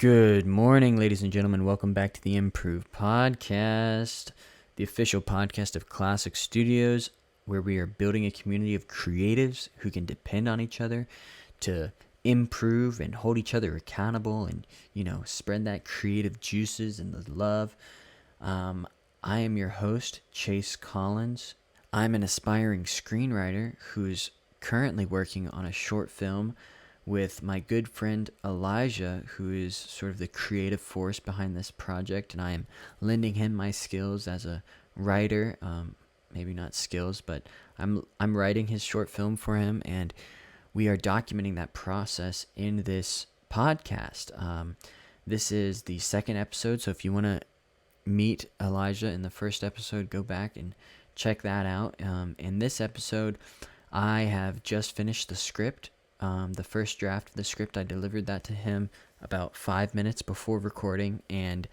Good morning, ladies and gentlemen. Welcome back to the Improved Podcast, the official podcast of Classic Studios, where we are building a community of creatives who can depend on each other to improve and hold each other accountable and, spread that creative juices and the love. I am your host, Chase Collins. I'm an aspiring screenwriter who's currently working on a short film with my good friend Elijah, who is sort of the creative force behind this project, and I am lending him my skills as a writer. Maybe not skills, but I'm writing his short film for him, and we are documenting that process in this podcast. This is the second episode, so if you want to meet Elijah in the first episode, go back and check that out. In this episode, I have just finished the script. The first draft of the script, I delivered that to him about 5 minutes before recording, and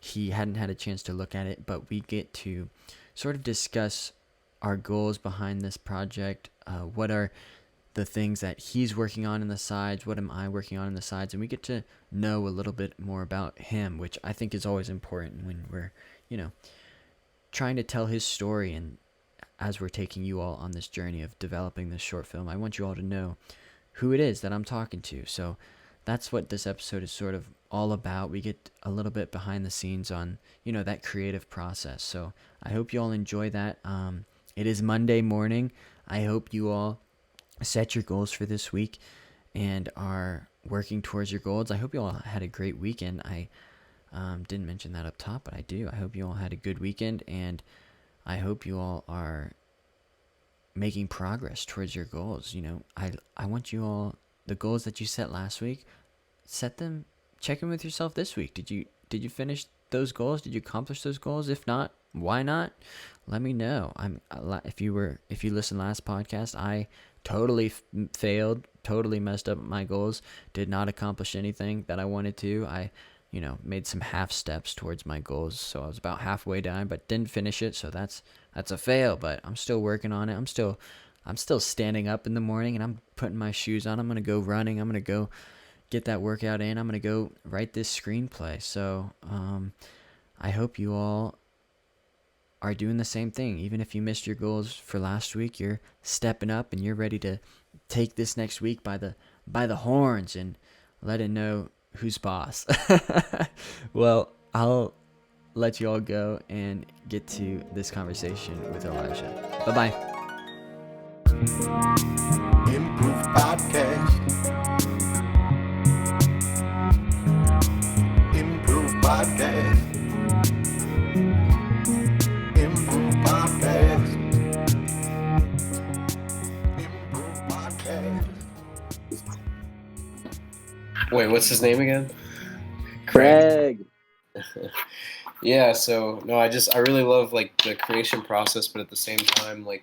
he hadn't had a chance to look at it, but we get to sort of discuss our goals behind this project. What are the things that he's working on in the sides? What am I working on in the sides? And we get to know a little bit more about him, which I think is always important when we're, trying to tell his story. And as we're taking you all on this journey of developing this short film, I want you all to know who it is that I'm talking to. So that's what this episode is sort of all about. We get a little bit behind the scenes on, that creative process. So I hope you all enjoy that. It is Monday morning. I hope you all set your goals for this week and are working towards your goals. I hope you all had a great weekend. I didn't mention that up top, but I do. I hope you all had a good weekend, and I hope you all are making progress towards your goals. I want you all, the goals that you set last week, set them, check in with yourself this week. Did you finish those goals? Did you accomplish those goals? If not, why not? Let me know. If you listened last podcast, I totally failed, totally messed up my goals, did not accomplish anything that I wanted to. I made some half steps towards my goals, so I was about halfway done, but didn't finish it. So that's a fail, but I'm still working on it. I'm still standing up in the morning, and I'm putting my shoes on. I'm gonna go running. I'm gonna go get that workout in. I'm gonna go write this screenplay. So I hope you all are doing the same thing. Even if you missed your goals for last week, you're stepping up and you're ready to take this next week by the horns and let it know who's boss. Well, I'll let you all go and get to this conversation with Elijah. Bye-bye. Improve podcast. Improve podcast. Improve podcast. Improve podcast. Wait, what's his name again? Craig. Yeah, so no, I really love like the creation process, but at the same time, like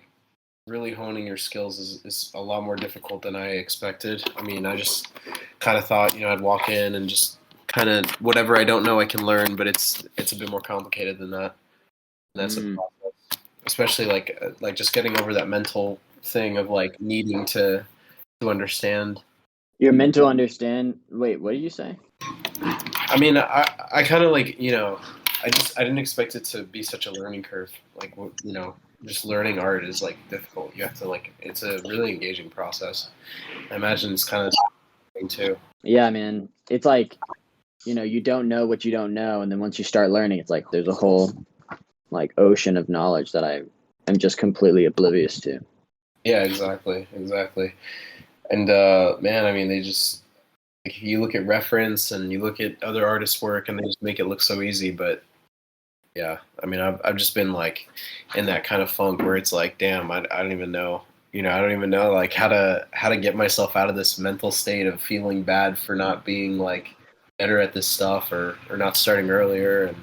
really honing your skills is a lot more difficult than I expected. I mean, I just kind of thought, I'd walk in and just kind of whatever I don't know I can learn, but it's a bit more complicated than that. And that's a process, especially like just getting over that mental thing of like needing to understand. Your mental understand. Wait, what did you say? I mean, I kind of like, I didn't expect it to be such a learning curve. Like, just learning art is like difficult. You have to like, it's a really engaging process. I imagine it's kind of thing too. Yeah, man. It's like, you don't know what you don't know, and then once you start learning, it's like there's a whole like ocean of knowledge that I am just completely oblivious to. Yeah, exactly. And man, I mean, they just like, you look at reference and you look at other artists' work, and they just make it look so easy. But yeah, I mean, I've just been like in that kind of funk where it's like, damn, I don't even know, I don't even know like how to get myself out of this mental state of feeling bad for not being like better at this stuff or not starting earlier. And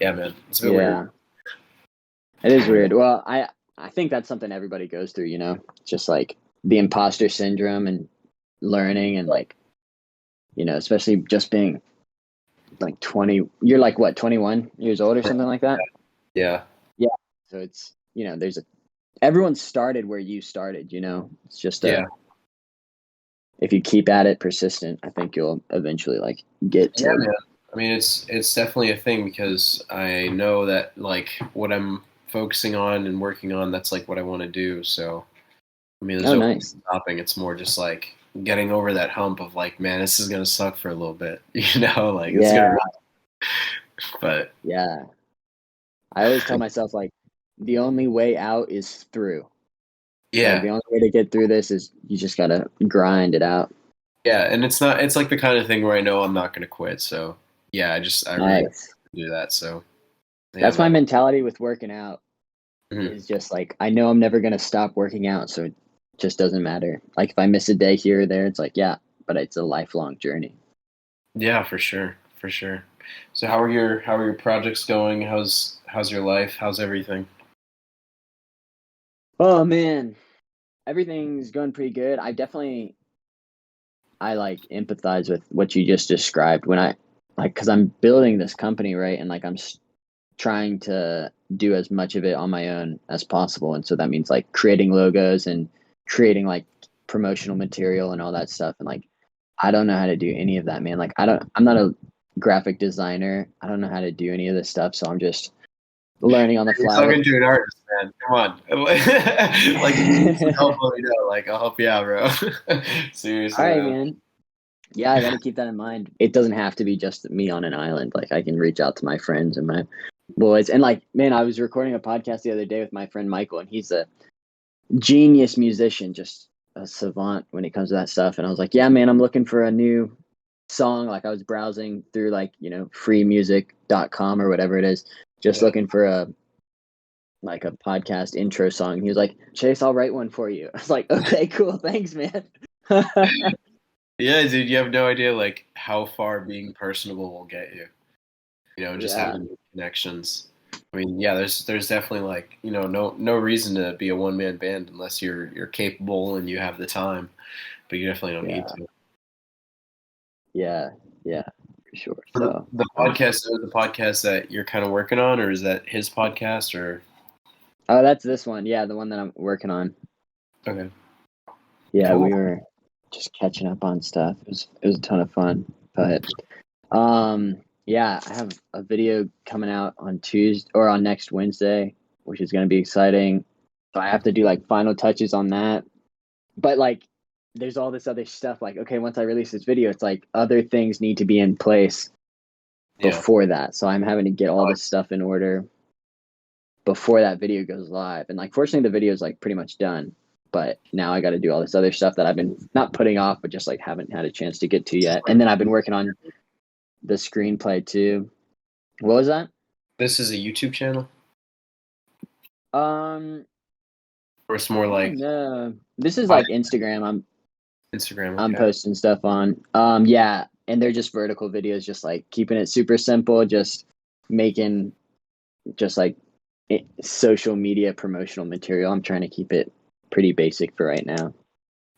yeah, man, it's been weird. It is weird. Well, I think that's something everybody goes through, just like the imposter syndrome and learning and like, especially just being like 20, you're like what, 21 years old or something like that? Yeah. So it's, everyone started where you started, it's just if you keep at it persistent, I think you'll eventually like get Yeah, to. man. I mean, it's definitely a thing because I know that like what I'm focusing on and working on, that's like what I want to do. So, I mean, there's Oh, no point nice. stopping. It's more just like getting over that hump of like, man, this is gonna suck for a little bit, like it's gonna, Yeah, but yeah. I always tell myself like the only way out is through. Like yeah, the only way to get through this is you just gotta grind it out. yeah, and it's like the kind of thing where I know I'm not gonna quit. So yeah, I really Nice. do that. So yeah, That's my man. mentality with working out. Mhm. Is just like I know I'm never gonna stop working out, so it just doesn't matter. Like if I miss a day here or there, it's like yeah, but it's a lifelong journey. Yeah, for sure, for sure. So how are your projects going? How's your life? How's everything? Oh man, everything's going pretty good. I like empathize with what you just described when I like because I'm building this company right, and like trying to do as much of it on my own as possible, and so that means like creating logos and creating like promotional material and all that stuff, and like I don't know how to do any of that, man. Like I'm not a graphic designer. I don't know how to do any of this stuff, so I'm just learning on the You're fly. talking to an artist, man. Come on. Like if you need some help, let me know. Like I'll help you out, bro. All Seriously, right, man. man. Yeah, I got to keep that in mind. It doesn't have to be just me on an island. Like I can reach out to my friends and my boys. And like, man, I was recording a podcast the other day with my friend Michael, and he's a genius musician, just a savant when it comes to that stuff. And I was like, yeah, man, I'm looking for a new song. Like I was browsing through like, freemusic.com or whatever it is, just Yeah. looking for a podcast intro song. He was like, Chase, I'll write one for you. I was like, okay, cool. Thanks, man. Yeah, dude, you have no idea like how far being personable will get you. Just Yeah. having connections. I mean, yeah, there's definitely like, no reason to be a one man band unless you're capable and you have the time, but you definitely don't need Yeah. to. Yeah. Yeah. For sure. So So the podcast is the podcast that you're kind of working on, or is that his podcast, or oh, that's this one. Yeah, the one that I'm working on. okay, Yeah, cool. we were just catching up on stuff. It was a ton of fun. But yeah, I have a video coming out on Tuesday or on next Wednesday, which is gonna be exciting. So I have to do like final touches on that. But like there's all this other stuff like okay, once I release this video, it's like other things need to be in place Yeah. before that. So I'm having to get all this stuff in order before that video goes live. And like fortunately the video is like pretty much done. But now I got to do all this other stuff that I've been not putting off, but just like haven't had a chance to get to yet. And then I've been working on the screenplay too. What was that? This is a YouTube channel, Um, or it's more I don't like know. This is like Instagram. Instagram. I'm Okay. posting stuff on. Yeah, and they're just vertical videos, just like keeping it super simple, just making just like social media promotional material. I'm trying to keep it pretty basic for right now.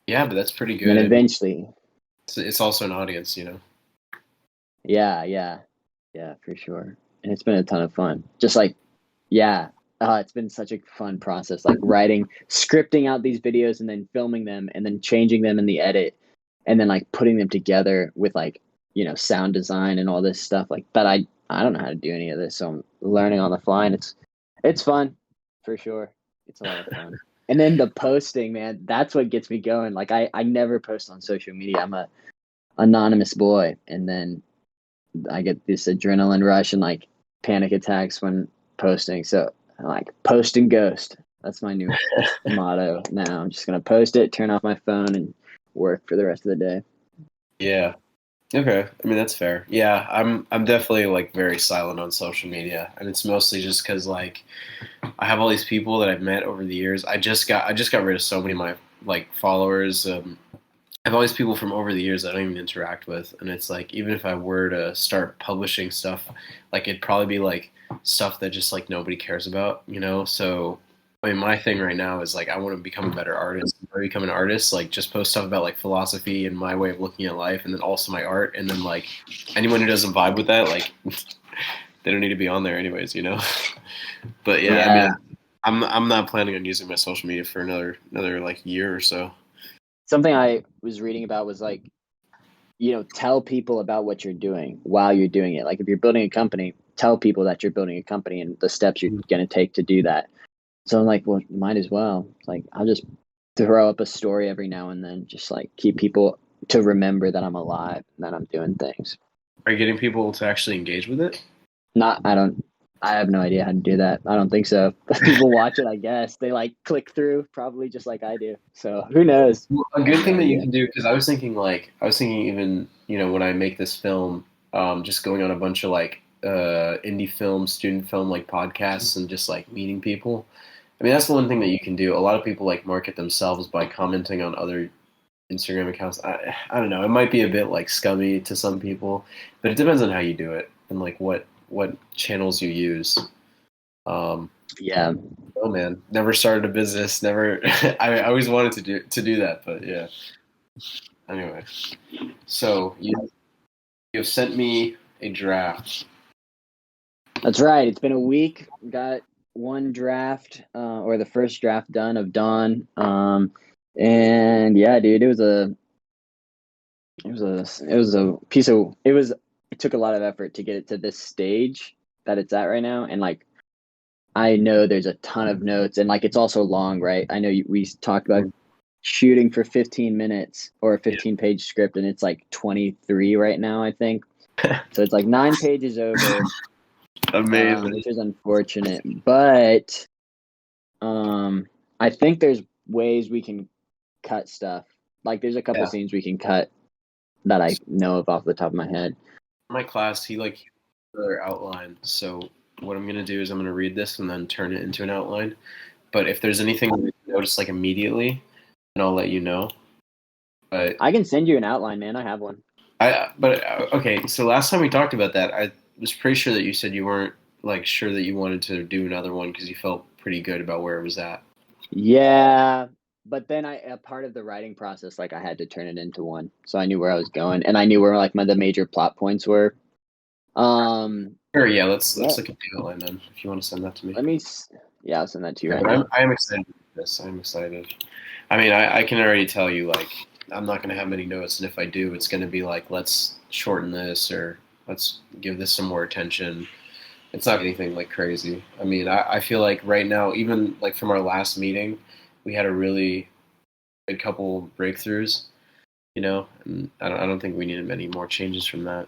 Yeah, but that's pretty And then good. I mean, eventually, it's also an audience. yeah, for sure. And it's been a ton of fun. Just like, yeah, it's been such a fun process. Like writing, scripting out these videos, and then filming them, and then changing them in the edit, and then like putting them together with like sound design and all this stuff like that. I don't know how to do any of this, so I'm learning on the fly, and it's fun for sure. It's a lot of fun. And then the posting, man, that's what gets me going. Like I never post on social media. I'm a anonymous boy, and then I get this adrenaline rush and like panic attacks when posting. So I like post and ghost. That's my new motto now. I'm just gonna post it, turn off my phone, and work for the rest of the day. Yeah. Okay. I mean, that's fair. Yeah, I'm definitely like very silent on social media, and it's mostly just because like I have all these people that I've met over the years. I just got rid of so many of my like followers. I have all these people from over the years that I don't even interact with, and it's like even if I were to start publishing stuff, like it'd probably be like stuff that just like nobody cares about. So I mean, my thing right now is like I want to become a better artist. If I become an artist, like just post stuff about like philosophy and my way of looking at life, and then also my art, and then like anyone who doesn't vibe with that, like they don't need to be on there anyways. But yeah, I mean, Yeah, I'm not planning on using my social media for another like year or so. something I was reading about was like, tell people about what you're doing while you're doing it. Like if you're building a company, tell people that you're building a company and the steps you're going to take to do that. So I'm like, well, might as well. Like I'll just throw up a story every now and then, just like keep people to remember that I'm alive and that I'm doing things. Are you getting people to actually engage with it? I have no idea how to do that. I don't think so. People watch it, I guess. They like click through probably just like I do. So who knows? Well, a good thing that you can do, because I was thinking even, when I make this film, just going on a bunch of like indie film, student film like podcasts and just like meeting people. I mean, that's the one thing that you can do. A lot of people like market themselves by commenting on other Instagram accounts. I don't know. It might be a bit like scummy to some people, but it depends on how you do it and like what channels you use. Yeah. Oh man, never started a business. Never. I always wanted to do that, but yeah. Anyway, so you've sent me a draft. That's right. It's been a week. Got one draft, or the first draft done of Dawn. And yeah, dude, it took a lot of effort to get it to this stage that it's at right now. And like, I know there's a ton of notes and like, it's also long, right? I know we talked about shooting for 15 minutes or a 15-page script, and it's like 23 right now, I think. So it's like 9 pages over. Amazing. Which is unfortunate, but I think there's ways we can cut stuff. Like there's a couple scenes we can cut that I know of off the top of my head. My class, he like their outline. So what I'm gonna do is I'm gonna read this and then turn it into an outline. But if there's anything that you notice like immediately, then I'll let you know. But I can send you an outline, man. I have one. Okay. So last time we talked about that, I was pretty sure that you said you weren't like sure that you wanted to do another one because you felt pretty good about where it was at. Yeah, but then a part of the writing process, like I had to turn it into one, so I knew where I was going, and I knew where like the major plot points were. Sure, yeah. Let's look at the outline then. If you want to send that to me. I'll send that to you Yeah, right now. I am excited for this. I'm excited. I mean, I can already tell you like I'm not going to have many notes, and if I do, it's going to be like let's shorten this or let's give this some more attention. It's not anything like crazy. I mean, I feel like right now, even like from our last meeting, we had a really good couple breakthroughs, and I don't think we needed many more changes from that.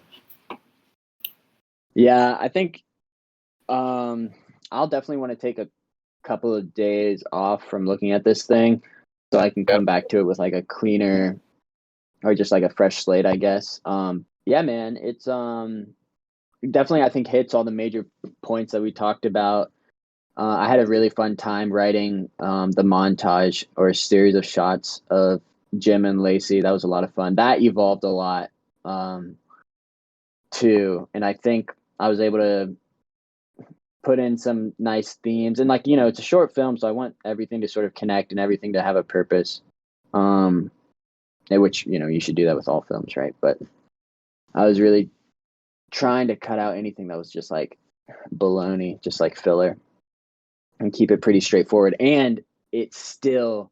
Yeah, I think I'll definitely want to take a couple of days off from looking at this thing so I can come back to it with like a cleaner or just like a fresh slate, I guess. Yeah, man, it's definitely I think hits all the major points that we talked about. I had a really fun time writing the montage or a series of shots of Jim and Lacey. That was a lot of fun. That evolved a lot too, and I think I was able to put in some nice themes. And like it's a short film, so I want everything to sort of connect and everything to have a purpose. Which you should do that with all films, right? But I was really trying to cut out anything that was just like baloney, just like filler, and keep it pretty straightforward. And it still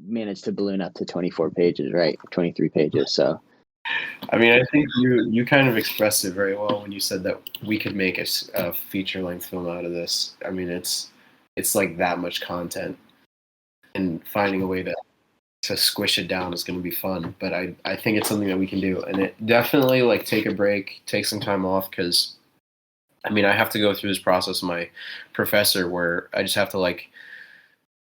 managed to balloon up to 24 pages, right? 23 pages. So, I mean, I think you kind of expressed it very well when you said that we could make a feature-length film out of this. I mean, it's like that much content, and finding a way to squish it down is going to be fun. But I think it's something that we can do, and it definitely like take a break, take some time off, because I mean, I have to go through this process with my professor where I just have to like,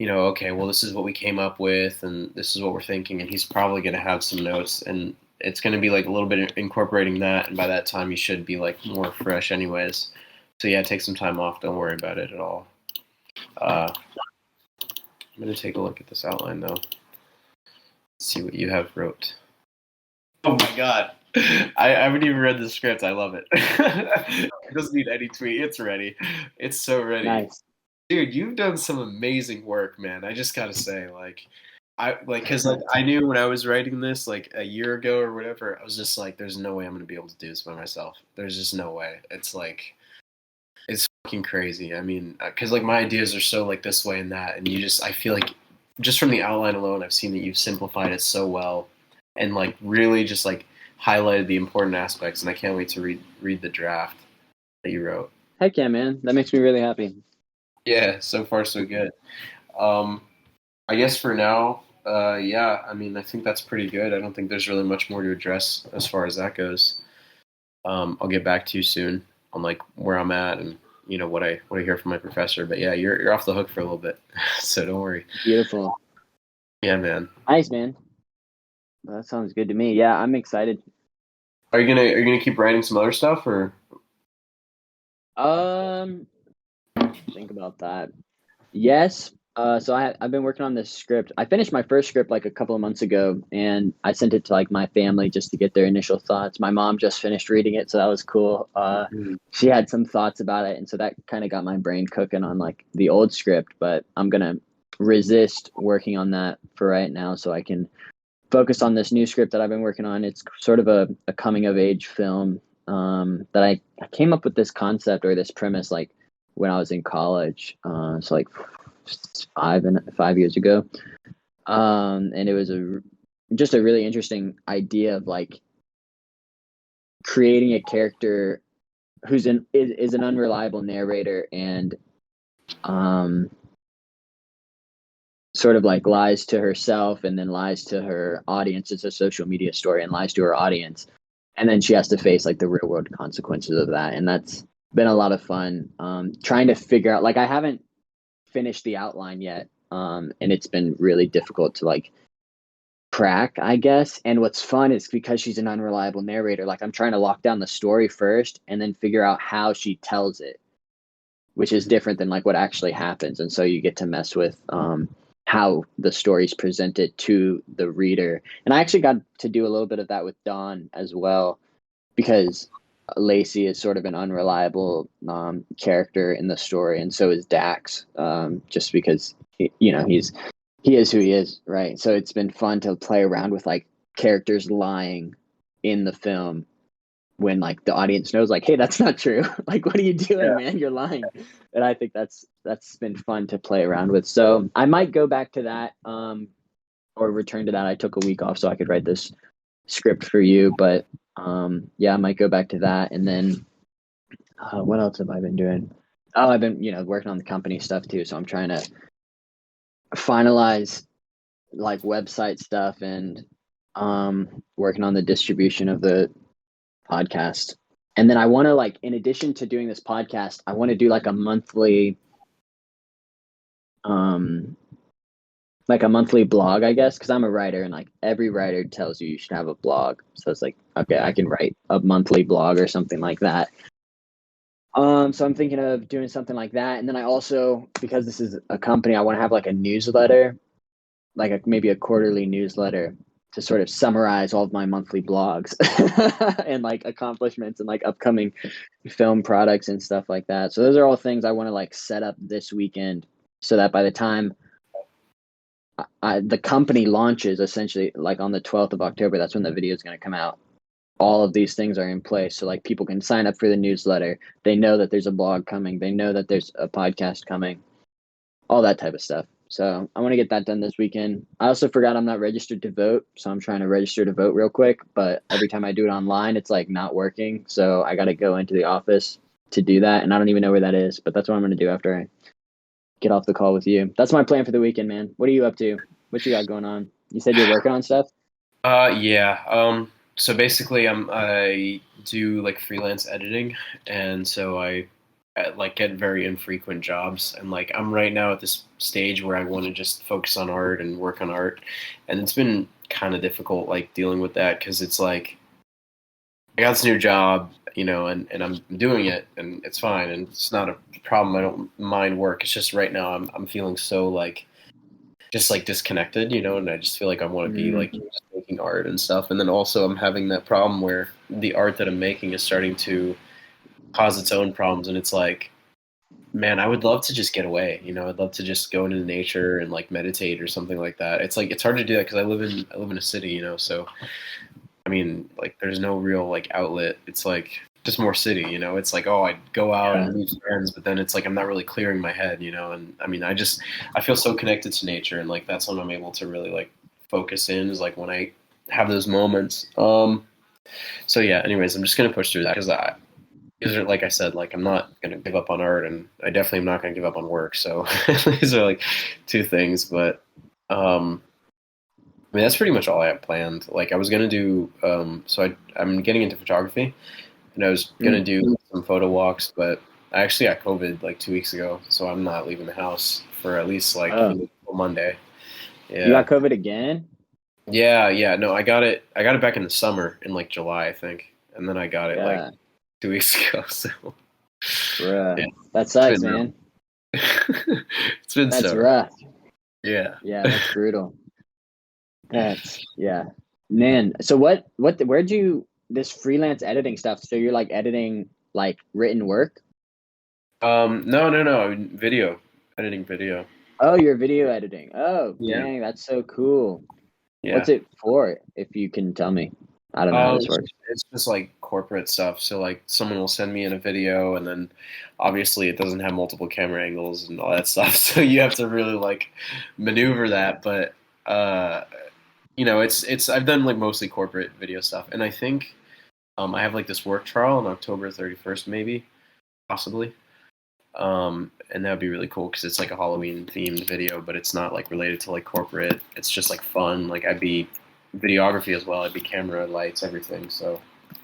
okay, well, this is what we came up with, and this is what we're thinking, and he's probably going to have some notes, and it's going to be like a little bit incorporating that, and by that time, you should be like more fresh, anyways. So yeah, take some time off. Don't worry about it at all. I'm going to take a look at this outline though. See what you have wrote. Oh my god. I haven't even read the script. I love it. It doesn't need any tweet. It's ready. It's so ready. nice. Dude, you've done some amazing work, man. I just gotta say, because I knew when I was writing this like a year ago or whatever, I was just like, there's no way I'm gonna be able to do this by myself. There's just no way. It's like, it's fucking crazy. I mean, because like my ideas are so like this way and that, and I feel like just from the outline alone, I've seen that you've simplified it so well, and like really just like highlighted the important aspects. And I can't wait to read the draft that you wrote. Heck yeah, man. That makes me really happy. Yeah, so far so good. Um, I guess for now, yeah, I mean, I think that's pretty good. I don't think there's really much more to address as far as that goes. I'll get back to you soon on like where I'm at and what I hear from my professor. But yeah, you're off the hook for a little bit, so don't worry. Beautiful. Yeah, man. Nice, man. Well, that sounds good to me. Yeah, I'm excited. Are you gonna keep writing some other stuff or? Think about that. Yes. So I've been working on this script. I finished my first script like a couple of months ago, and I sent it to like my family just to get their initial thoughts. My mom just finished reading it, so that was cool. She had some thoughts about it, and so that kind of got my brain cooking on like the old script. But I'm gonna resist working on that for right now, so I can focus on this new script that I've been working on. It's sort of a coming of age film that I came up with this concept or this premise like when I was in college. So like 5 years ago. And it was just a really interesting idea of like creating a character who's is an unreliable narrator and sort of like lies to herself and then lies to her audience. It's a social media story and lies to her audience. And then she has to face like the real world consequences of that. And that's been a lot of fun. Trying to figure out, like, I haven't finished the outline yet. And it's been really difficult to like crack, I guess. And what's fun is because she's an unreliable narrator, like I'm trying to lock down the story first and then figure out how she tells it, which is different than like what actually happens. And so you get to mess with how the story's presented to the reader. And I actually got to do a little bit of that with Dawn as well, because Lacey is sort of an unreliable character in the story, and so is Dax, just because he is who he is, right? So it's been fun to play around with like characters lying in the film when like the audience knows like, hey, that's not true. Like, what are you doing, man? You're lying. And I think that's been fun to play around with. So I might go back to that or return to that. I took a week off so I could write this script for you, but yeah, I might go back to that. And then what else have I been doing? Oh, I've been working on the company stuff too, so I'm trying to finalize like website stuff and working on the distribution of the podcast. And then I want to, like, in addition to doing this podcast, I want to do like a monthly blog, I guess, because I'm a writer and like every writer tells you should have a blog. So it's like, okay, I can write a monthly blog or something like that. So I'm thinking of doing something like that. And then I also, because this is a company, I want to have like a newsletter, like maybe a quarterly newsletter to sort of summarize all of my monthly blogs and like accomplishments and like upcoming film products and stuff like that. So those are all things I want to like set up this weekend so that by the time the company launches, essentially like on the 12th of October, that's when the video is going to come out. All of these things are in place. So like people can sign up for the newsletter. They know that there's a blog coming. They know that there's a podcast coming, all that type of stuff. So I want to get that done this weekend. I also forgot I'm not registered to vote. So I'm trying to register to vote real quick. But every time I do it online, it's like not working. So I got to go into the office to do that. And I don't even know where that is. But that's what I'm going to do after I get off the call with you. That's my plan for the weekend, man. What are you up to? What you got going on? You said you're working on stuff? Yeah. So basically I do like freelance editing, and so I like get very infrequent jobs, and like I'm right now at this stage where I want to just focus on art and work on art, and it's been kind of difficult like dealing with that because it's like I got this new job, and I'm doing it and it's fine and it's not a problem. I don't mind work. It's just right now I'm feeling so like just like disconnected, and I just feel like I want to be like just making art and stuff. And then also I'm having that problem where the art that I'm making is starting to cause its own problems, and it's like, man, I would love to just get away. I'd love to just go into nature and like meditate or something like that. It's like it's hard to do that because I live in a city, so I mean, like there's no real like outlet. It's like just more city, you know. It's like, oh, I go out Yeah. and meet friends, but then it's like I'm not really clearing my head, you know. And I mean, I feel so connected to nature, and like that's when I'm able to really like focus in is like when I have those moments. So yeah. Anyways, I'm just gonna push through that because like I said, like I'm not gonna give up on art, and I definitely am not gonna give up on work. So these are like two things, but um, I mean that's pretty much all I have planned. Like I was gonna do, I'm getting into photography, and I was gonna Mm. do some photo walks, but I actually got COVID like 2 weeks ago, so I'm not leaving the house for at least like Oh, until Monday. you Yeah, got COVID again? yeah. No, I got it. I got it back in the summer in like July, I think, and then I got it like Yeah, 2 weeks ago. So bruh. yeah, That it's sucks, been rough. man. It's been That's so rough. rough. Yeah. Yeah, that's brutal. That's yeah. Man, so where'd you this freelance editing stuff? So you're like editing like written work? No. Video, editing video. Oh, you're video editing. Oh, Yeah. dang, that's so cool. What's Yeah. it for, if you can tell me? I don't know how this It's works. just, it's just like corporate stuff. So like someone will send me in a video, and then obviously it doesn't have multiple camera angles and all that stuff. So you have to really like maneuver that. But uh, you know, it's I've done like mostly corporate video stuff, and I think I have like this work trial on October 31st, maybe possibly. And that would be really cool because it's like a Halloween themed video, but it's not like related to like corporate. It's just like fun. Like I'd be videography as well. I'd be camera, lights, everything. So I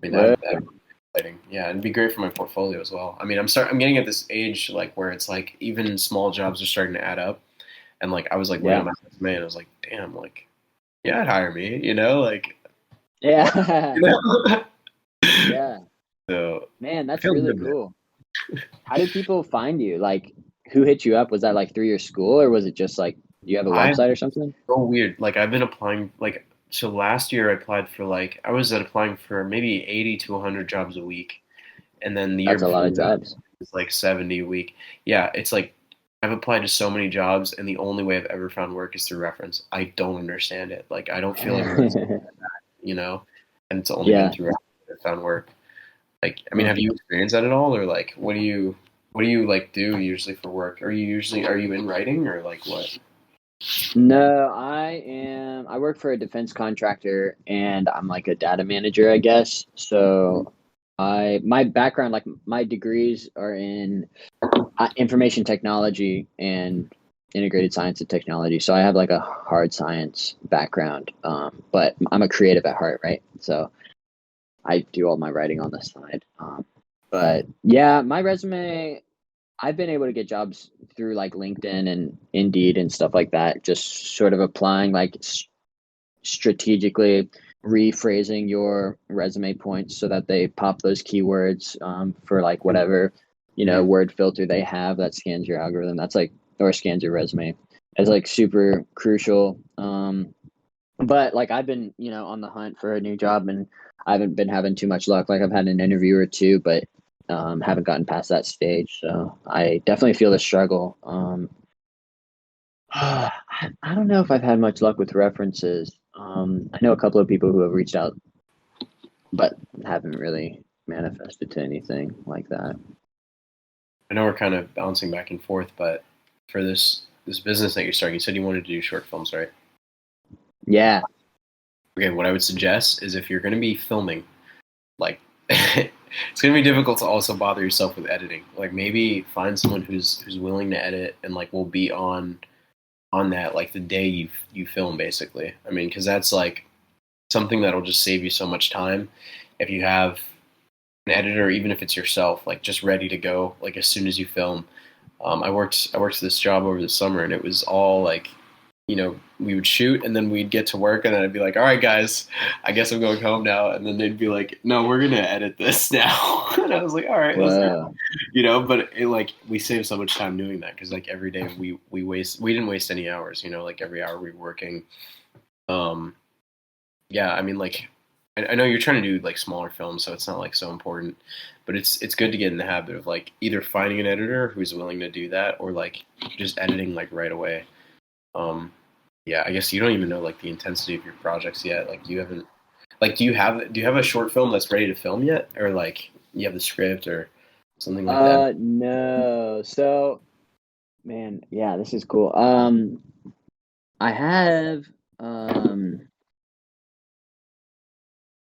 mean Whoa. that'd be exciting. Yeah, and it'd be great for my portfolio as well. I mean, I'm getting at this age like where it's like even small jobs are starting to add up. And like I was like looking at Yeah. my resume and I was like, damn, like yeah, I'd hire me. You know, like Yeah. you know. Yeah. So Man, I that's feel really good, man. cool. How did people find you? Like, who hit you up? Was that like through your school, or was it just like, do you have a I website or something? so weird. Like I've been applying like so last year I applied for like I was applying for maybe 80 to 100 jobs a week, and then the year That's a lot before of that jobs. it was like 70 a week. Yeah, it's like I've applied to so many jobs, and the only way I've ever found work is through reference. I don't understand it. Like I don't feel like that's you know, and it's only been Yeah. through reference I found work. Like I mean, have you experienced that at all, or like what do you like do usually for work? Are you in writing or like what? No, I work for a defense contractor and I'm like a data manager, I guess. So my background, like my degrees are in information technology and integrated science and technology. So I have like a hard science background. But I'm a creative at heart, right? So I do all my writing on the side. But yeah, my resume, I've been able to get jobs through like LinkedIn and Indeed and stuff like that. Just sort of applying like strategically rephrasing your resume points so that they pop those keywords for like whatever Mhm. word filter they have that scans your algorithm. That's like or scans your resume. It's like super crucial. But like I've been on the hunt for a new job and I haven't been having too much luck. Like I've had an interview or two, but haven't gotten past that stage. So I definitely feel the struggle. I don't know if I've had much luck with references. I know a couple of people who have reached out, but haven't really manifested to anything like that. I know we're kind of bouncing back and forth, but for this business that you're starting, you said you wanted to do short films, right? Yeah, Okay, what I would suggest is if you're going to be filming, like it's going to be difficult to also bother yourself with editing. Like maybe find someone who's willing to edit and like will be on that like the day you film basically. I mean, because that's like something that'll just save you so much time if you have an editor, even if it's yourself, like just ready to go, like as soon as you film. I worked this job over the summer, and it was all like, we would shoot, and then we'd get to work, and then I'd be like, "All right, guys, I guess I'm going home now." And then they'd be like, "No, we're gonna edit this now." And I was like, "All right, let's do it." whoa, But it, like we saved so much time doing that because like every day we didn't waste any hours. Like every hour we were working. Um, yeah, I mean, like I know you're trying to do like smaller films, so it's not like so important, but it's good to get in the habit of like either finding an editor who's willing to do that or like just editing like right away. Um, yeah, I guess you don't even know like the intensity of your projects yet. Like you haven't. Like, do you have a short film that's ready to film yet, or like you have the script or something like that? No. So, man, yeah, this is cool. I have, um,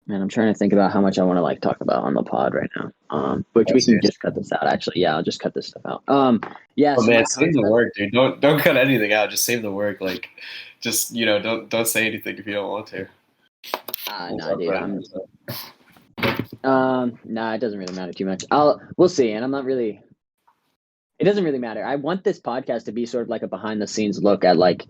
man, I'm trying to think about how much I want to like talk about on the pod right now. Which Oh, we can seriously. just cut this out. Actually, yeah, I'll just cut this stuff out. Yeah. Oh So man, my save the concept. work, dude. Don't cut anything out. Just save the work. Like, just don't say anything if you don't want to. That's Nah, our dude. friend. Nah, it doesn't really matter too much. We'll see. And I'm not really. It doesn't really matter. I want this podcast to be sort of like a behind the scenes look at like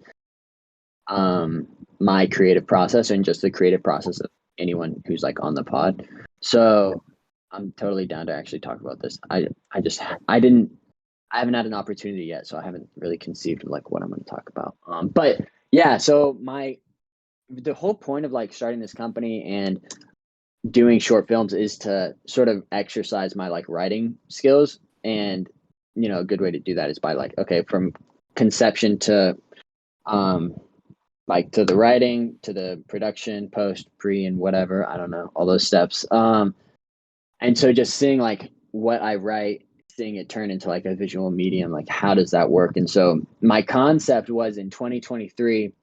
um my creative process and just the creative process of anyone who's like on the pod. So I'm totally down to actually talk about this. I just I haven't had an opportunity yet, so I haven't really conceived of like what I'm going to talk about. But yeah, so the whole point of like starting this company and doing short films is to sort of exercise my like writing skills. And a good way to do that is by like, okay, from conception to um like to the writing to the production, post, pre, and whatever, I don't know, all those steps. And so just seeing like what I write, seeing it turn into like a visual medium, like how does that work? And so my concept was in 2023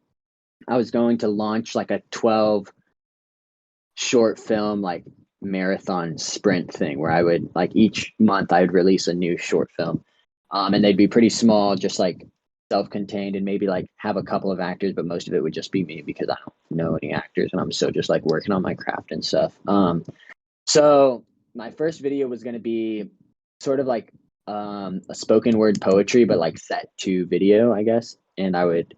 I was going to launch like a 12 short film like marathon sprint thing where I would like each month I would release a new short film. And they'd be pretty small, just like self-contained, and maybe like have a couple of actors, but most of it would just be me because I don't know any actors and I'm still just like working on my craft and stuff. So my first video was going to be sort of like a spoken word poetry, but like set to video, I guess. And I would,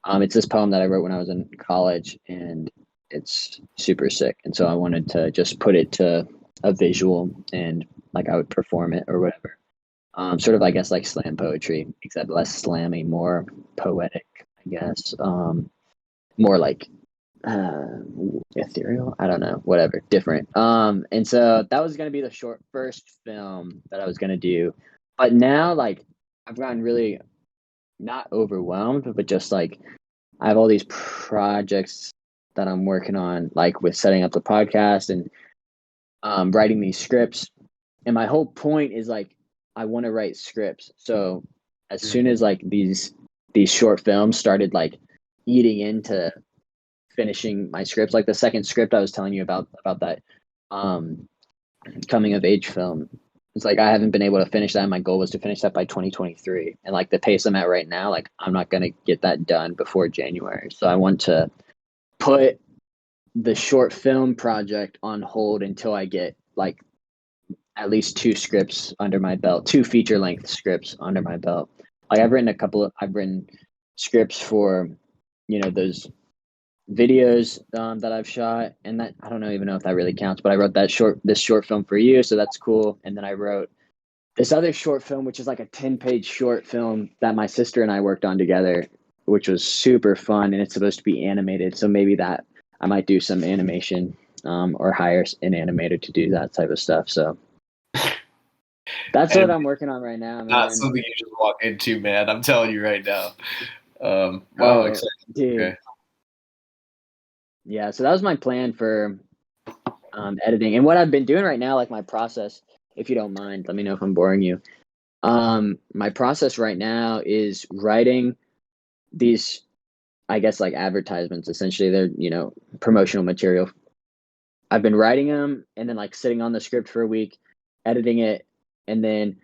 it's this poem that I wrote when I was in college, and it's super sick. And so I wanted to just put it to a visual, and like I would perform it or whatever. Sort of, I guess, like slam poetry, except less slammy, more poetic, I guess. More like uh ethereal, I don't know, whatever, different. And so that was going to be the short first film that I was going to do. But now like I've gotten really not overwhelmed, but just like I have all these projects that I'm working on, like with setting up the podcast and writing these scripts. And my whole point is like I want to write scripts. So as soon as like these short films started like eating into finishing my scripts, like the second script I was telling you about that um coming of age film, it's like I haven't been able to finish that. My goal was to finish that by 2023, and like the pace I'm at right now, like I'm not going to get that done before January. So I want to put the short film project on hold until I get like at least two scripts under my belt, two feature length scripts under my belt. Like I've written scripts for those videos that I've shot, and that I don't know even know if that really counts, but I wrote this short film for you, so that's cool. And then I wrote this other short film, which is like a 10-page short film that my sister and I worked on together, which was super fun, and it's supposed to be animated. So maybe that I might do some animation, or hire an animator to do that type of stuff. So that's what And I'm working on right now, not man. something you just walk into, man. I'm telling you right now. Wow, Oh, exciting. dude. Okay. Yeah, so that was my plan for editing. And what I've been doing right now, like my process, if you don't mind, let me know if I'm boring you. My process right now is writing these, I guess, like advertisements. Essentially, they're, promotional material. I've been writing them and then like sitting on the script for a week, editing it, and then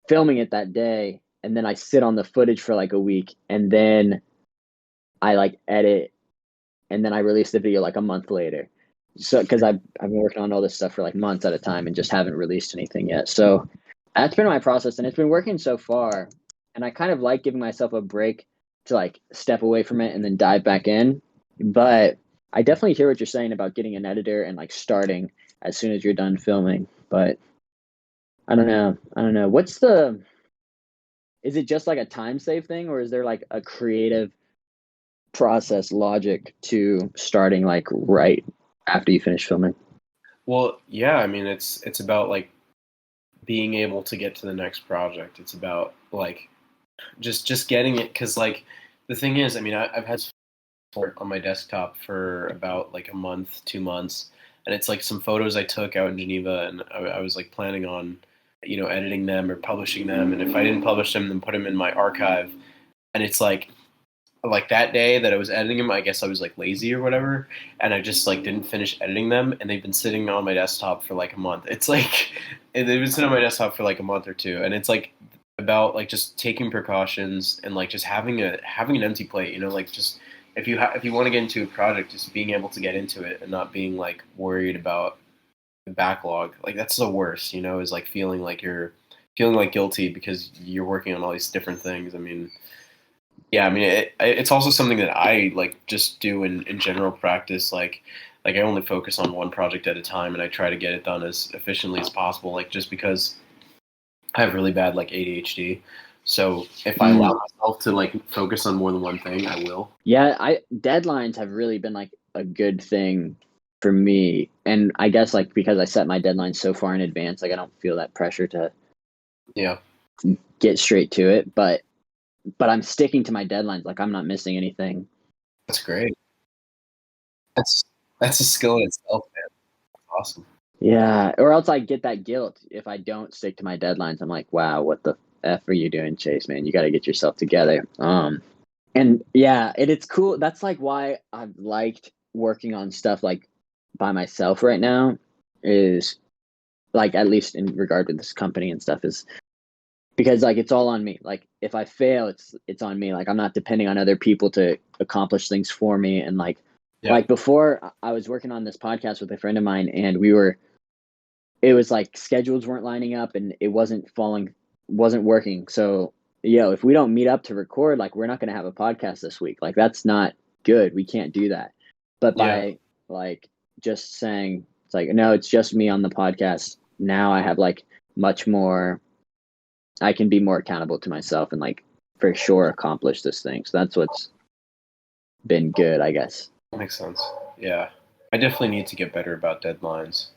filming it that day. And then I sit on the footage for like a week, and then I like edit, and then I release the video like a month later. So because I've been working on all this stuff for like months at a time and just haven't released anything yet. So that's been my process, and it's been working so far. And I kind of like giving myself a break to like step away from it and then dive back in. But I definitely hear what you're saying about getting an editor and like starting as soon as you're done filming. But I don't know. Is it just like a time save thing, or is there like a creative process logic to starting like right after you finish filming? Well, yeah. I mean, it's about like being able to get to the next project. It's about like just getting it, because like the thing is, I mean, I've had on my desktop for about like a month, 2 months, and it's like some photos I took out in Geneva, and I was like planning on, editing them or publishing them, and if I didn't publish them, then put them in my archive, and it's like that day that I was editing them, I guess I was like lazy or whatever, and I just like didn't finish editing them, and they've been sitting on my desktop for like a month. It's like they've been sitting on my desktop for like a month or two, and it's like about like just taking precautions and like just having an empty plate, like just if you want to get into a project, just being able to get into it and not being like worried about the backlog. Like that's the worst, is like feeling like guilty because you're working on all these different things. I mean, yeah, I mean, it's also something that I like just do in general practice. Like I only focus on one project at a time, and I try to get it done as efficiently as possible. Like just because I have really bad like ADHD, so if I allow myself to like focus on more than one thing, I will. Yeah, deadlines have really been like a good thing for me. And I guess like because I set my deadlines so far in advance, like I don't feel that pressure to Yeah, get straight to it. But I'm sticking to my deadlines. Like I'm not missing anything. that's great. That's a skill in itself, man. That's awesome. Yeah, or else I get that guilt if I don't stick to my deadlines. I'm like, wow, what the f are you doing, Chase? Man, you got to get yourself together. And yeah, it's cool. That's like why I've liked working on stuff like by myself right now. Is like at least in regard to this company and stuff is because like it's all on me. Like if I fail, it's on me. Like I'm not depending on other people to accomplish things for me. And like before, I was working on this podcast with a friend of mine, and it was like schedules weren't lining up, and it wasn't working. So if we don't meet up to record, like we're not going to have a podcast this week. Like that's not good. We can't do that. But by like just saying it's like no, it's just me on the podcast. Now I have like much more. I can be more accountable to myself and like for sure accomplish this thing. So that's what's been good, I guess. Makes sense. Yeah, I definitely need to get better about deadlines.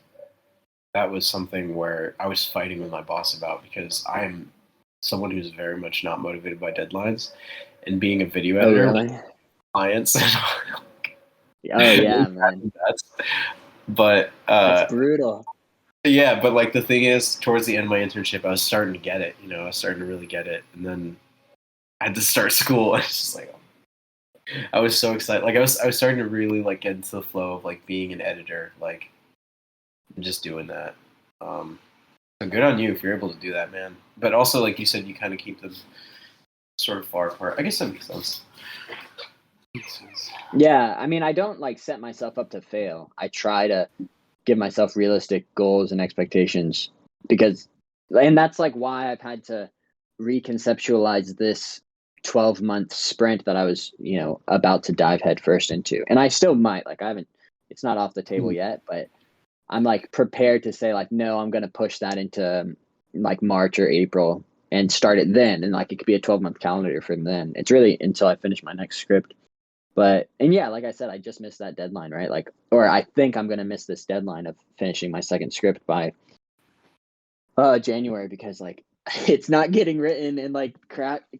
That was something where I was fighting with my boss about because I am someone who's very much not motivated by deadlines, and being a video editor, really? clients. Oh yeah, man. But That's brutal. yeah, but like the thing is, towards the end of my internship, I was starting to get it. I was starting to really get it, and then I had to start school. I was just like, I was so excited. Like I was starting to really like get into the flow of like being an editor, like just doing that. So good on you if you're able to do that, man. But also, like you said, you kind of keep them sort of far apart. I guess that makes sense. Yeah, I mean, I don't like set myself up to fail. I try to give myself realistic goals and expectations and that's like why I've had to reconceptualize this 12-month sprint that I was, about to dive headfirst into. And I still might, like, it's not off the table yet, but I'm like prepared to say like, no, I'm going to push that into like March or April and start it then. And like, it could be a 12-month calendar from then. It's really until I finish my next script. And yeah, like I said, I just missed that deadline, right? Like, or I think I'm going to miss this deadline of finishing my second script by January because like it's not getting written, and like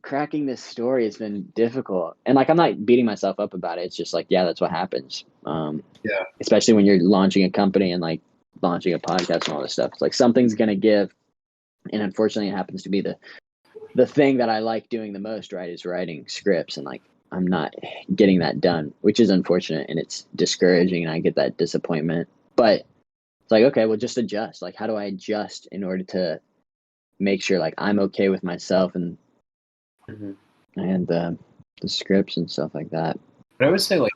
cracking this story has been difficult. And like I'm not beating myself up about it. It's just like, yeah, that's what happens. Yeah. Especially when you're launching a company and like launching a podcast and all this stuff. It's like something's going to give, and unfortunately, it happens to be the thing that I like doing the most, right? Is writing scripts, and like I'm not getting that done, which is unfortunate, and it's discouraging, and I get that disappointment. But it's like, okay, well, just adjust. Like, how do I adjust in order to make sure like I'm okay with myself and the scripts and stuff like that? But I would say like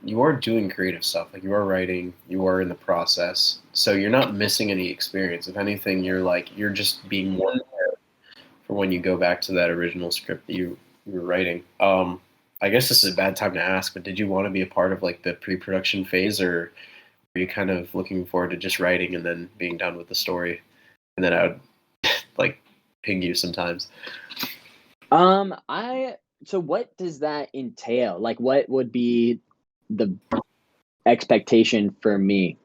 you are doing creative stuff. Like you are writing, you are in the process, so you're not missing any experience. If anything, you're just being more prepared for when you go back to that original script that you were writing. I guess this is a bad time to ask, but did you want to be a part of like the pre-production phase, or were you kind of looking forward to just writing and then being done with the story? And then I would like ping you sometimes. So what does that entail? Like, what would be the expectation for me?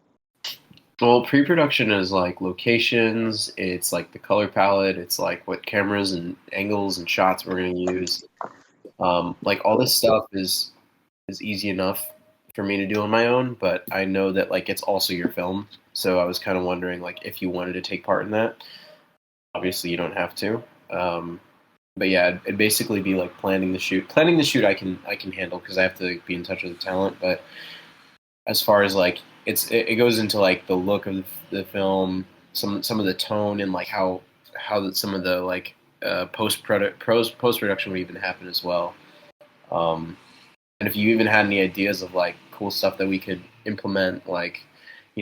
Well, pre-production is like locations, it's like the color palette, it's like what cameras and angles and shots we're going to use. Like all this stuff is is easy enough for me to do on my own, but I know that like it's also your film. So I was kind of wondering like if you wanted to take part in that. Obviously, you don't have to. Um, but yeah, it'd basically be like planning the shoot. Planning the shoot, I can handle because I have to like, be in touch with the talent. But as far as like it goes into like the look of the film, some of the tone and like some of the like post production would even happen as well. Um, and if you even had any ideas of like cool stuff that we could implement, like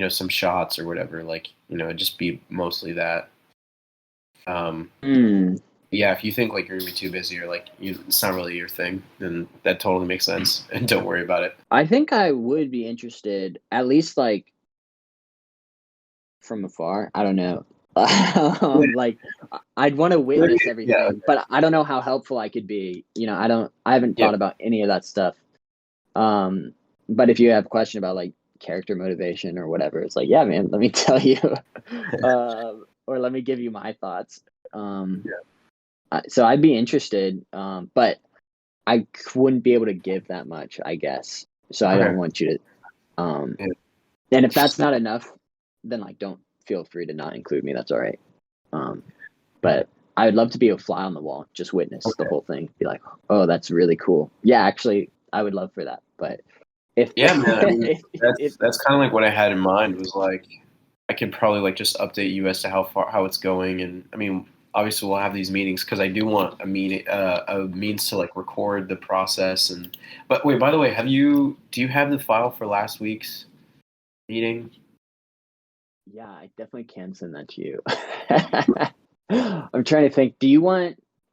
some shots or whatever, like it'd just be mostly that. Um, Hmm. yeah, if you think like you're gonna be too busy or like it's not really your thing, then that totally makes sense, and don't worry about it. I think I would be interested, at least like from afar. I don't know. Like I'd want to witness Yeah, everything, but I don't know how helpful I could be. I haven't yeah, thought about any of that stuff. Um, but if you have a question about like character motivation or whatever, it's like, yeah, man, let me tell you, or let me give you my thoughts. Um, yeah. so I'd be interested, but I wouldn't be able to give that much, I guess. So I Okay. don't want you to. Um, Yeah. and if that's not enough, then like don't feel free to not include me. That's all right. Um, but I would love to be a fly on the wall, just witness the Okay. whole thing, be like, oh, that's really cool. Yeah, actually, I would love for that. But if Yeah, man. I mean, if that's kind of like what I had in mind was like I could probably like just update you as to how it's going, and I mean, obviously we'll have these meetings because I do want a means to like record the process. And but wait, by the way, do you have the file for last week's meeting? yeah, I definitely can send that to you. I'm trying to think.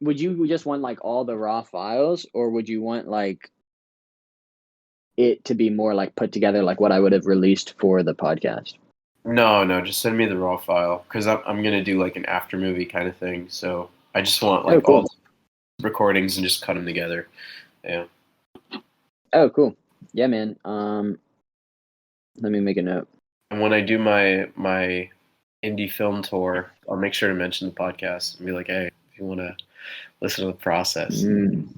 Would you just want like all the raw files, or would you want like it to be more like put together like what I would have released for the podcast? No, no, just send me the raw file because I'm gonna do like an after movie kind of thing. So I just want Oh, like all cool. the recordings and just cut them together. Yeah. Oh, cool. Yeah, man. Let me make a note. And when I do my indie film tour, I'll make sure to mention the podcast and be like, hey, if you want to listen to the process. Mm,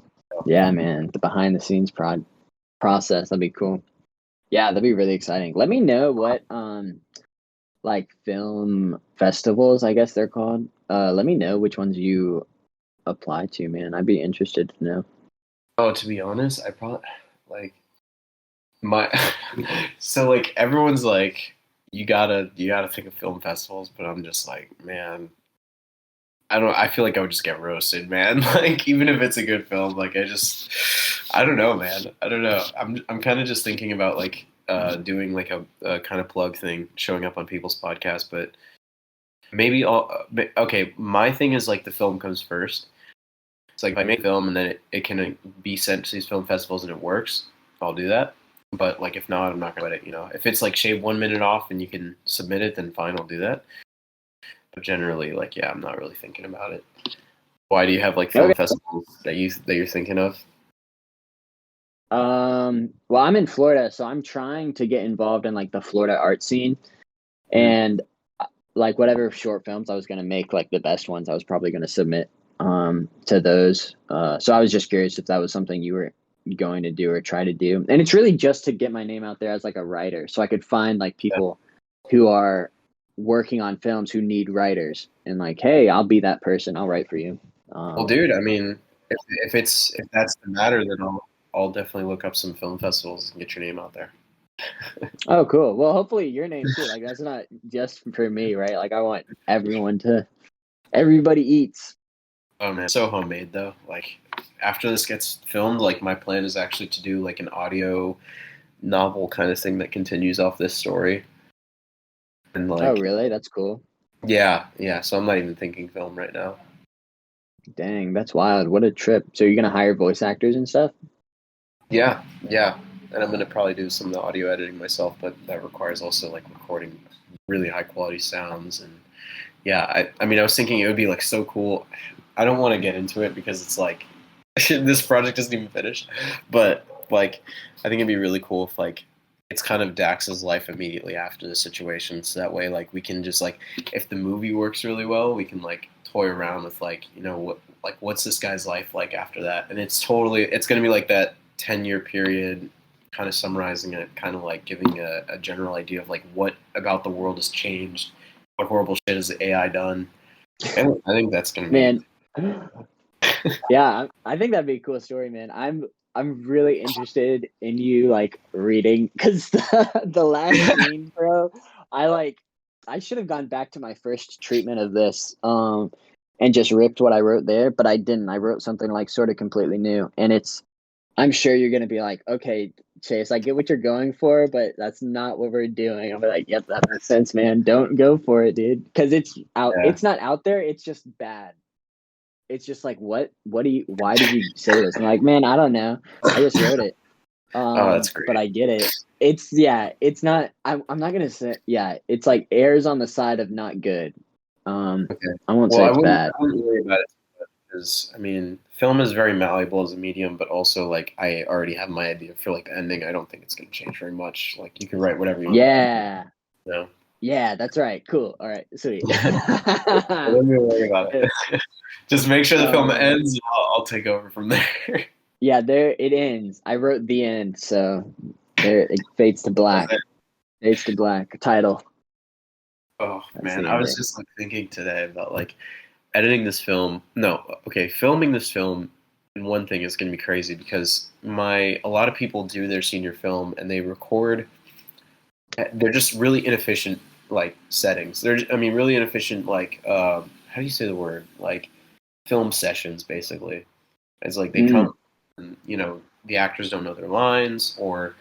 yeah, man. The behind the scenes process. That'd be cool. Yeah, that'd be really exciting. Let me know what like film festivals, I guess they're called. Let me know which ones you apply to, man. I'd be interested to know. Oh, to be honest, I probably like my so like everyone's like you gotta think of film festivals, but I'm just like, man, I feel like I would just get roasted, man. Like even if it's a good film, like I don't know, man. I don't know. I'm kind of just thinking about like doing like a kind of plug thing, showing up on people's podcasts, but maybe okay, my thing is like the film comes first. It's like if I make a film and then it can be sent to these film festivals and it works, I'll do that. But like if not, I'm not gonna let it. If it's like shave 1 minute off and you can submit it, then fine, I'll do that. But generally, like yeah, I'm not really thinking about it. Why do you have like film Okay. festivals that you're thinking of? Well, I'm in Florida, so I'm trying to get involved in like the Florida art scene, Mm, and like whatever short films I was gonna make, like the best ones, I was probably gonna submit to those. So I was just curious if that was something you were going to do or try to do. And it's really just to get my name out there as like a writer, so I could find like yeah. people who are working on films who need writers, and like, hey, I'll be that person. I'll write for you. Well, Um, dude, I mean, if that's the matter, then I'll definitely look up some film festivals and get your name out there. oh, cool. Well, hopefully your name too. Like that's not just for me, right? Like I want everybody eats. Oh man, so homemade though. Like after this gets filmed, like my plan is actually to do like an audio novel kind of thing that continues off this story. And Oh, like really? That's cool. yeah, yeah. So I'm not even thinking film right now. Dang, that's wild. What a trip. So you're gonna hire voice actors and stuff? Yeah, yeah. And I'm gonna probably do some of the audio editing myself, but that requires also like recording really high quality sounds. And yeah, I mean I was thinking it would be like so cool. I don't want to get into it because it's like this project isn't even finished. But like I think it'd be really cool if like it's kind of Dax's life immediately after the situation. So that way like we can just like if the movie works really well, we can like toy around with like, what's this guy's life like after that. And it's gonna be like that 10-year period kind of summarizing it, kind of like giving a general idea of like what about the world has changed, what horrible shit has AI done. And I think that's gonna be Man, yeah, I think that'd be a cool story, man. I'm really interested in you like reading because the last scene, bro. I should have gone back to my first treatment of this, and just ripped what I wrote there, but I didn't. I wrote something like sort of completely new, and it's. I'm sure you're gonna be like, okay, Chase, I get what you're going for, but that's not what we're doing. I'm like, yep, that makes sense, man. Don't go for it, dude, because it's out. yeah. It's not out there. It's just bad. It's just like, why did you say this? I'm like, man, I don't know. I just wrote it. Oh, that's great. But I get it. It's not, I'm not gonna say, it's like airs on the side of not good. Okay. I won't Well, say it's bad. I wouldn't worry about it because I mean, film is very malleable as a medium, but also like I already have my idea for like the ending. I don't think it's going to change very much. Like you can write whatever you want. Yeah. You know? Yeah, that's right. Cool. All right, sweet. I wouldn't worry about it. Just make sure the film Man. ends, and I'll take over from there. Yeah, there it ends. I wrote the end, so there it fades to black. Fades to black. Title. Oh That's man, the I was ending. just like thinking today about like editing this film. No, okay, filming this film. And one thing is going to be crazy because a lot of people do their senior film and they record. They're just really inefficient like settings. I mean, really inefficient like how do you say the word like film sessions basically. It's like they come, and, the actors don't know their lines or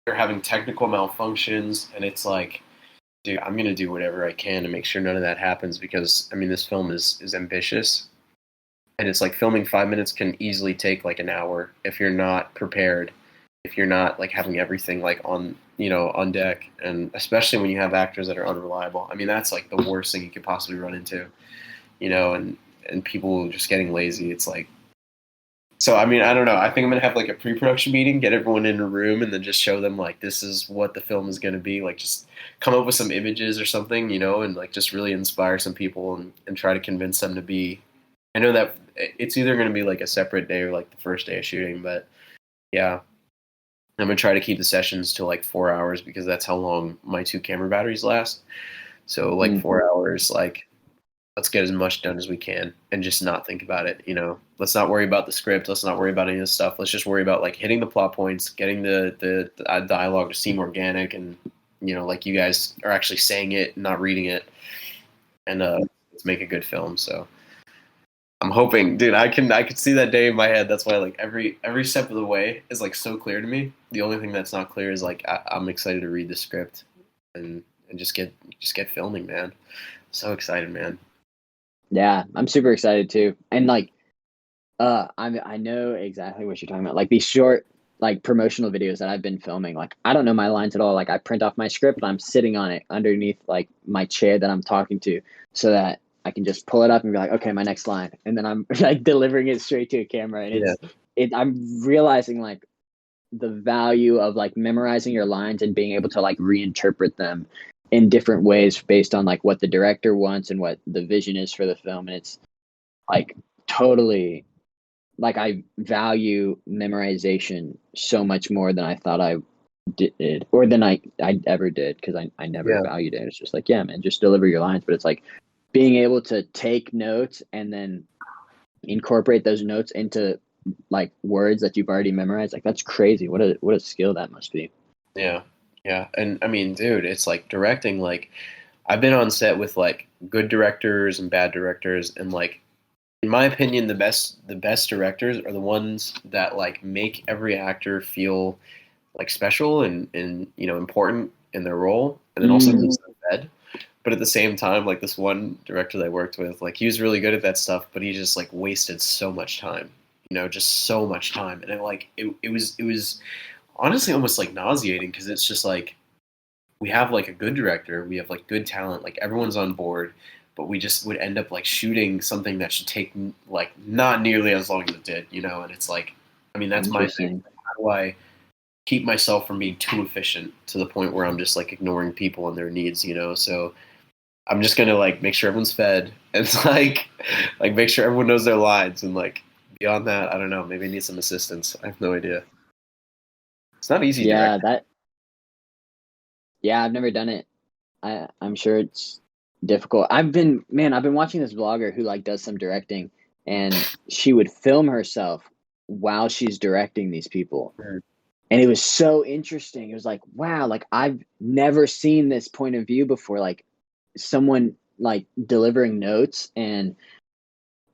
they're having technical malfunctions, and it's like, dude, I'm gonna do whatever I can to make sure none of that happens because I mean this film is ambitious, and it's like filming 5 minutes can easily take like an hour if you're not prepared, if you're not like having everything like on deck, and especially when you have actors that are unreliable. I mean that's like the worst thing you could possibly run into, and people just getting lazy. It's like. So I mean, I don't know. I think I'm gonna have like a pre-production meeting, get everyone in a room, and then just show them like this is what the film is gonna be. Like, just come up with some images or something, and like just really inspire some people and try to convince them to be. I know that it's either gonna be like a separate day or like the first day of shooting, but yeah, I'm gonna try to keep the sessions to like 4 hours because that's how long my 2 camera batteries last. So like 4 hours, like let's get as much done as we can and just not think about it. Let's not worry about the script. Let's not worry about any of this stuff. Let's just worry about like hitting the plot points, getting the dialogue to seem organic, and like you guys are actually saying it, not reading it, and let's make a good film. So I'm hoping, dude, I can see that day in my head. That's why like every step of the way is like so clear to me. The only thing that's not clear is like I'm excited to read the script and just get filming, man. So excited, man. Yeah, I'm super excited too. And like I know exactly what you're talking about. Like these short like promotional videos that I've been filming. Like I don't know my lines at all. Like I print off my script and I'm sitting on it underneath like my chair that I'm talking to so that I can just pull it up and be like, okay, my next line. And then I'm like delivering it straight to a camera. And I'm realizing like the value of like memorizing your lines and being able to like reinterpret them in different ways based on like what the director wants and what the vision is for the film. And it's like totally like I value memorization so much more than I thought I did or than I ever did because I never valued it. It's just like, yeah, man, just deliver your lines. But it's like being able to take notes and then incorporate those notes into like words that you've already memorized. Like that's crazy. What a skill that must be. Yeah. Yeah. And I mean, dude, it's like directing, like I've been on set with like good directors and bad directors, and like in my opinion, the best directors are the ones that like make every actor feel like special and important in their role, and then also keeps them fed. But at the same time, like this one director that I worked with, like he was really good at that stuff, but he just like wasted so much time, just so much time, and it was honestly almost like nauseating because it's just like we have like a good director, we have like good talent, like everyone's on board, but we just would end up like shooting something that should take like not nearly as long as it did, and it's like, I mean, that's my thing. How do I keep myself from being too efficient to the point where I'm just like ignoring people and their needs, So I'm just gonna like make sure everyone's fed and like make sure everyone knows their lines, and like beyond that, I don't know, maybe I need some assistance. I have no idea. It's not easy Yeah, directing. I've never done it. I'm sure it's difficult. I've been watching this vlogger who like does some directing, and she would film herself while she's directing these people. Mm. And it was so interesting. It was like, wow, like I've never seen this point of view before, like someone like delivering notes, and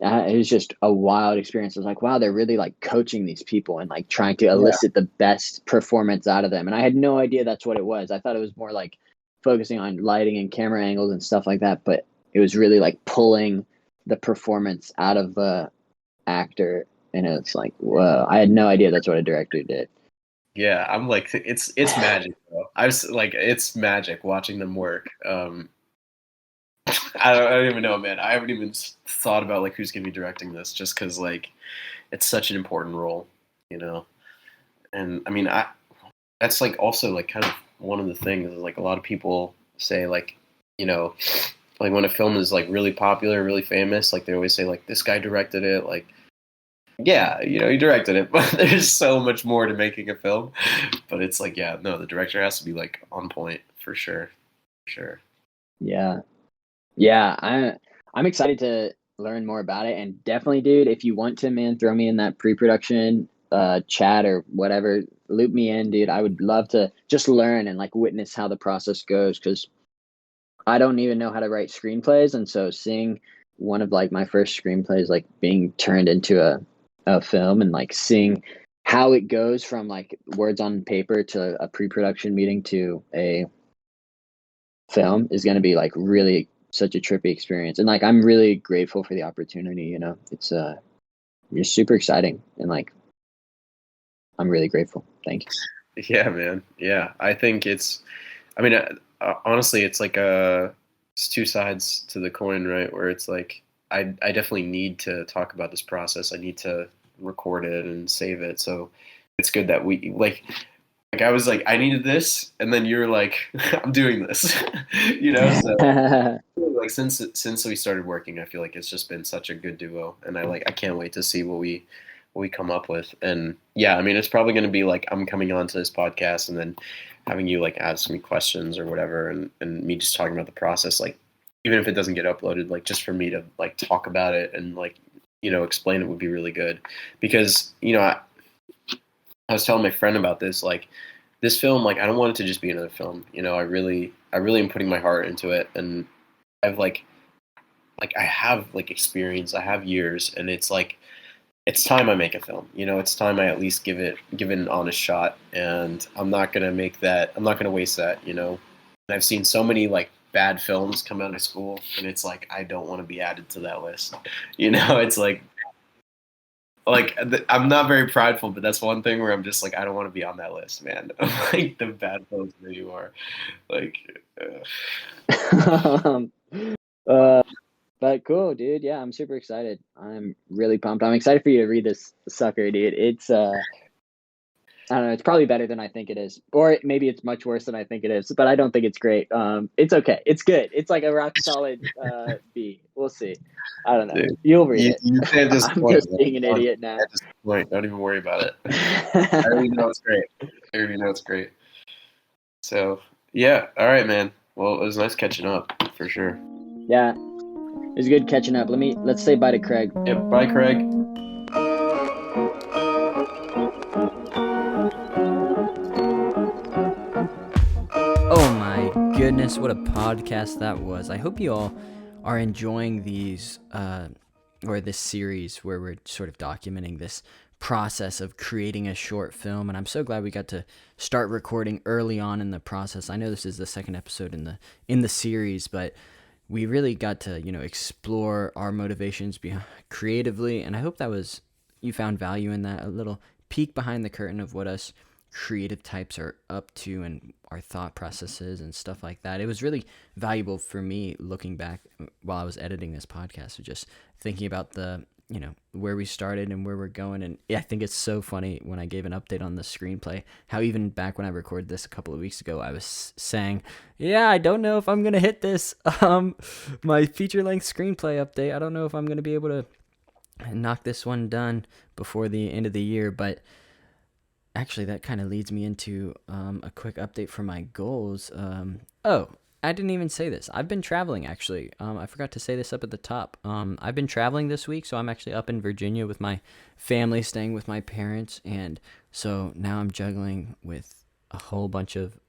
it was just a wild experience. I was like, wow, they're really like coaching these people and like trying to Yeah. elicit the best performance out of them. And I had no idea that's what it was. I thought it was more like focusing on lighting and camera angles and stuff like that, but it was really like pulling the performance out of the actor. And it's like, whoa, I had no idea that's what a director did. Yeah, I'm like, it's magic, though. Like, it's magic watching them work. I don't even know, man. I haven't even thought about like who's gonna be directing this, just because like it's such an important role, you know. And I mean, I that's like also like kind of one of the things is like a lot of people say like, you know, like when a film is like really popular, really famous, like they always say like this guy directed it, like yeah, you know, he directed it, but there's so much more to making a film. But it's like, yeah, no, the director has to be like on point for sure, for sure. Yeah. Yeah, I'm excited to learn more about it, and definitely, dude, if you want to, man, throw me in that pre-production chat or whatever, loop me in, dude. I would love to just learn and like witness how the process goes, because I don't even know how to write screenplays, and so seeing one of like my first screenplays like being turned into a film, and like seeing how it goes from like words on paper to a pre-production meeting to a film is going to be like really such a trippy experience. And like I'm really grateful for the opportunity, you know. It's just super exciting, and like I'm really grateful. Thank you. Yeah, man. Yeah, I think it's. I mean, honestly, it's like it's two sides to the coin, right? Where it's like I definitely need to talk about this process. I need to record it and save it. So it's good that we like I was like I needed this, and then you're like I'm doing this, you know. So like since we started working, I feel like it's just been such a good duo, and I can't wait to see what we come up with. And yeah, I mean, it's probably going to be like I'm coming on to this podcast and then having you like ask me questions or whatever, and me just talking about the process, like even if it doesn't get uploaded, like just for me to like talk about it and like you know explain it would be really good because you know I was telling my friend about this like this film like I don't want it to just be another film, you know. I really am putting my heart into it, and I've like I have like experience, I have years, and it's like it's time I make a film. You know, it's time I at least give it an honest shot, and I'm not gonna make that. I'm not gonna waste that. You know, and I've seen so many like bad films come out of school, and it's like I don't want to be added to that list. You know, it's like I'm not very prideful, but that's one thing where I'm just like I don't want to be on that list, man. Like the bad films that you are, like. um, uh, but cool, dude. Yeah, I'm super excited. I'm really pumped. I'm excited for you to read this sucker, dude. It's I don't know. It's probably better than I think it is, or maybe it's much worse than I think it is. But I don't think it's great. It's okay. It's good. It's like a rock solid B. We'll see. I don't know. Dude, You'll read it. you can't I'm disappoint. just being an idiot now. Can't disappoint. Don't even worry about it. I already know it's great. I already know it's great. So yeah, all right, man. Well, it was nice catching up for sure. Yeah, it was good catching up. Let's say bye to Craig. Yep. Bye, Craig. Oh my goodness, what a podcast that was. I hope you all are enjoying these, or this series where we're sort of documenting this process of creating a short film. And I'm so glad we got to start recording early on in the process. I know this is the second episode in the series, but we really got to, you know, explore our motivations creatively. And I hope you found value in that, a little peek behind the curtain of what us creative types are up to and our thought processes and stuff like that. It was really valuable for me looking back while I was editing this podcast, just thinking about you know, where we started and where we're going. And I think it's so funny when I gave an update on the screenplay, how even back when I recorded this a couple of weeks ago, I was saying, yeah, I don't know if I'm going to hit this, my feature length screenplay update. I don't know if I'm going to be able to knock this one done before the end of the year, but actually, that kind of leads me into a quick update for my goals. Oh, I didn't even say this. I've been traveling, actually. I forgot to say this up at the top. I've been traveling this week, so I'm actually up in Virginia with my family, staying with my parents. And so now I'm juggling with a whole bunch of,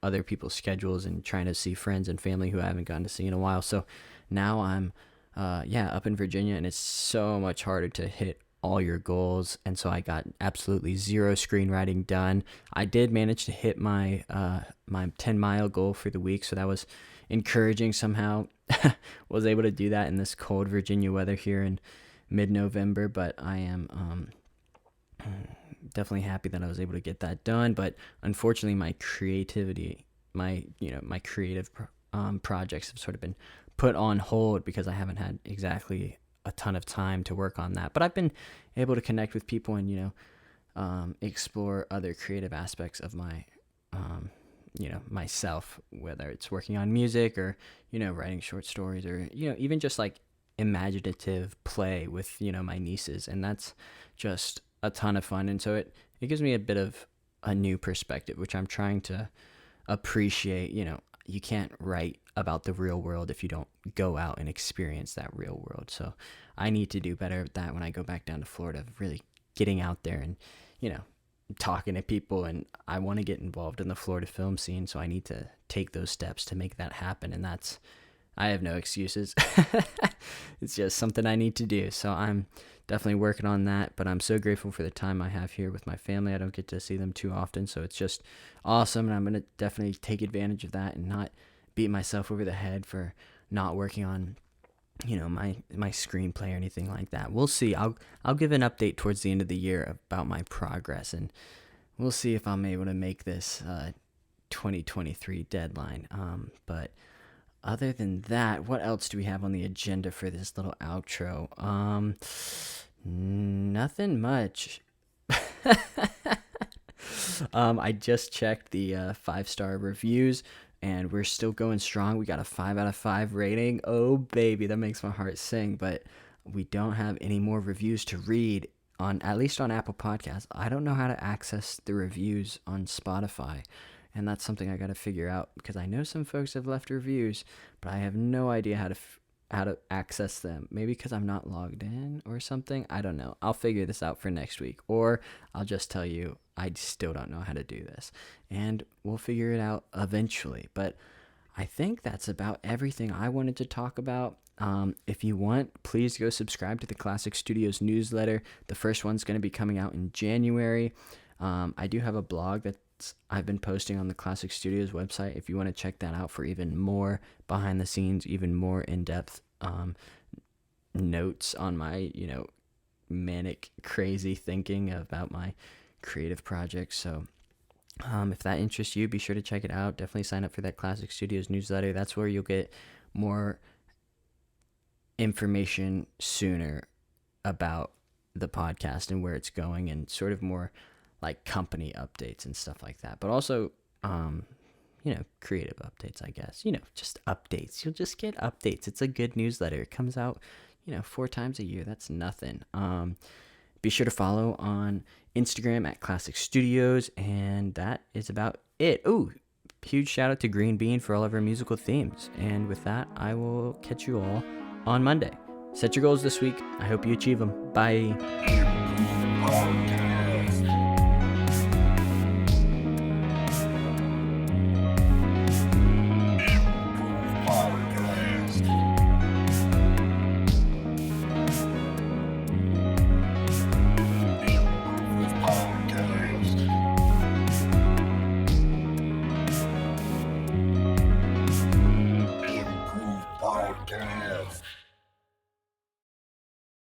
other people's schedules and trying to see friends and family who I haven't gotten to see in a while. So now I'm, up in Virginia, and it's so much harder to hit all your goals, and so I got absolutely zero screenwriting done. I did manage to hit my 10-mile goal for the week, so that was encouraging somehow. Was able to do that in this cold Virginia weather here in mid-November, but I am definitely happy that I was able to get that done. But unfortunately, my creativity, my creative projects have sort of been put on hold because I haven't had exactly a ton of time to work on that. But I've been able to connect with people and explore other creative aspects of my myself, whether it's working on music or writing short stories or even just like imaginative play with my nieces, and that's just a ton of fun. And so it gives me a bit of a new perspective, which I'm trying to appreciate. You can't write about the real world if you don't go out and experience that real world. So I need to do better at that when I go back down to Florida, really getting out there and, talking to people. And I want to get involved in the Florida film scene. So I need to take those steps to make that happen. And I have no excuses. It's just something I need to do. So I'm definitely working on that, but I'm so grateful for the time I have here with my family. I don't get to see them too often, so it's just awesome, and I'm going to definitely take advantage of that and not beat myself over the head for not working on my screenplay or anything like that. We'll see. I'll give an update towards the end of the year about my progress, and we'll see if I'm able to make this 2023 deadline. But other than that, what else do we have on the agenda for this little outro? Nothing much. I just checked the 5-star reviews, and we're still going strong. We got a 5 out of 5 rating. Oh, baby, that makes my heart sing. But we don't have any more reviews to read, at least on Apple Podcasts. I don't know how to access the reviews on Spotify. And that's something I got to figure out, because I know some folks have left reviews, but I have no idea how to access them. Maybe because I'm not logged in or something. I don't know. I'll figure this out for next week, or I'll just tell you I still don't know how to do this, and we'll figure it out eventually. But I think that's about everything I wanted to talk about. If you want, please go subscribe to the Classic Studios newsletter. The first one's going to be coming out in January. I do have a blog that I've been posting on the Classic Studios website if you want to check that out for even more behind the scenes, even more in-depth notes on my manic crazy thinking about my creative projects. So if that interests you, be sure to check it out. Definitely sign up for that Classic Studios newsletter. That's where you'll get more information sooner about the podcast and where it's going, and sort of more like company updates and stuff like that, but also creative updates, I guess. Just updates. You'll just get updates. It's a good newsletter. It comes out 4 times a year. That's nothing. Be sure to follow on Instagram at Classic Studios, and that is about it. Ooh, huge shout out to Green Bean for all of our musical themes. And with that, I will catch you all on Monday. Set your goals this week. I hope you achieve them. Bye.